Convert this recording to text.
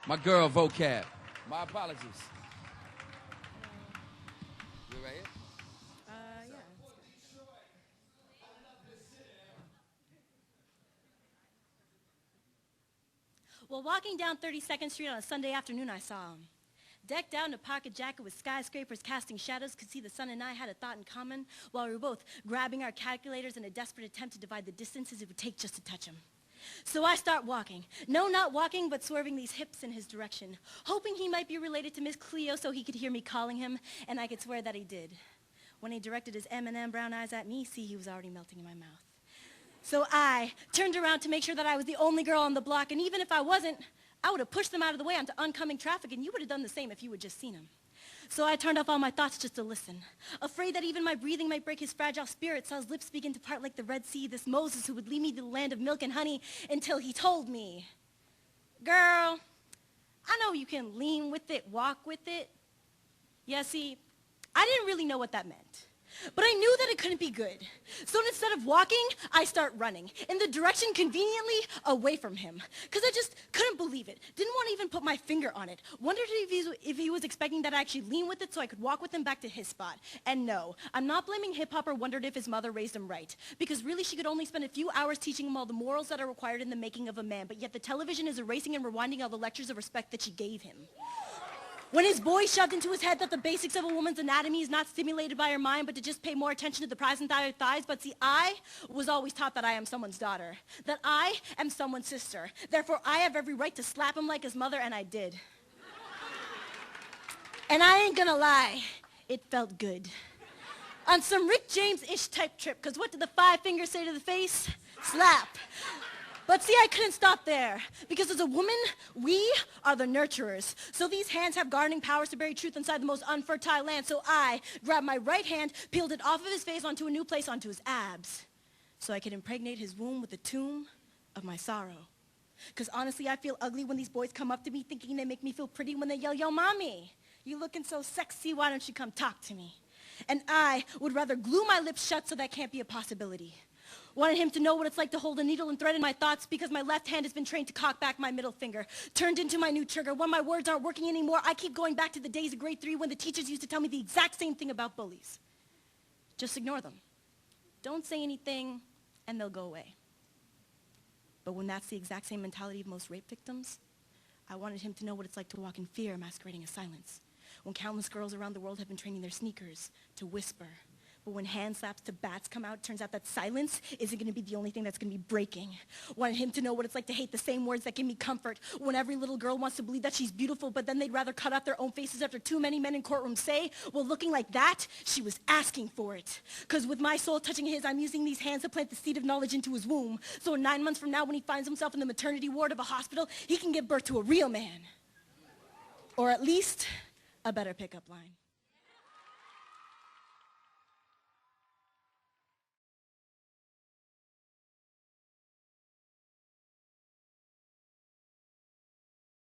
My girl, Vocab. My apologies. You right here? Yeah. Well, walking down 32nd Street on a Sunday afternoon, I saw him. Decked out in a pocket jacket with skyscrapers casting shadows, could see the sun and I had a thought in common, while we were both grabbing our calculators in a desperate attempt to divide the distances it would take just to touch him. So I start walking. No, not walking, but swerving these hips in his direction, hoping he might be related to Miss Cleo so he could hear me calling him, and I could swear that he did. When he directed his M&M brown eyes at me, see, he was already melting in my mouth. So I turned around to make sure that I was the only girl on the block, and even if I wasn't, I would have pushed them out of the way onto oncoming traffic, and you would have done the same if you had just seen him. So I turned off all my thoughts just to listen, afraid that even my breathing might break his fragile spirit, saw his lips begin to part like the Red Sea, this Moses who would lead me to the land of milk and honey, until he told me, "Girl, I know you can lean with it, walk with it." Yeah, see, I didn't really know what that meant. But I knew that it couldn't be good. So instead of walking, I start running in the direction conveniently away from him. Because I just couldn't believe it. Didn't want to even put my finger on it. Wondered if he was expecting that I actually lean with it so I could walk with him back to his spot. And no, I'm not blaming hip-hop or wondered if his mother raised him right. Because really she could only spend a few hours teaching him all the morals that are required in the making of a man. But yet the television is erasing and rewinding all the lectures of respect that she gave him. When his boy shoved into his head that the basics of a woman's anatomy is not stimulated by her mind, but to just pay more attention to the prize and thighs. But see, I was always taught that I am someone's daughter, that I am someone's sister. Therefore, I have every right to slap him like his mother, and I did. And I ain't gonna lie, it felt good. On some Rick James-ish type trip, because what did the 5 fingers say to the face? Slap. But see, I couldn't stop there, because as a woman, we are the nurturers. So these hands have gardening powers to bury truth inside the most unfertile land. So I grabbed my right hand, peeled it off of his face onto a new place, onto his abs, so I could impregnate his womb with the tomb of my sorrow. Because honestly, I feel ugly when these boys come up to me thinking they make me feel pretty when they yell, "Yo, mommy, you looking so sexy, why don't you come talk to me?" And I would rather glue my lips shut so that can't be a possibility. Wanted him to know what it's like to hold a needle and thread in my thoughts, because my left hand has been trained to cock back my middle finger, turned into my new trigger. When my words aren't working anymore, I keep going back to the days of grade 3 when the teachers used to tell me the exact same thing about bullies. Just ignore them. Don't say anything, and they'll go away. But when that's the exact same mentality of most rape victims, I wanted him to know what it's like to walk in fear masquerading as silence. When countless girls around the world have been training their sneakers to whisper. But when hand slaps to bats come out, it turns out that silence isn't going to be the only thing that's going to be breaking. Wanted him to know what it's like to hate the same words that give me comfort. When every little girl wants to believe that she's beautiful, but then they'd rather cut out their own faces after too many men in courtrooms say, well, looking like that, she was asking for it. Because with my soul touching his, I'm using these hands to plant the seed of knowledge into his womb. So 9 months from now, when he finds himself in the maternity ward of a hospital, he can give birth to a real man. Or at least a better pickup line.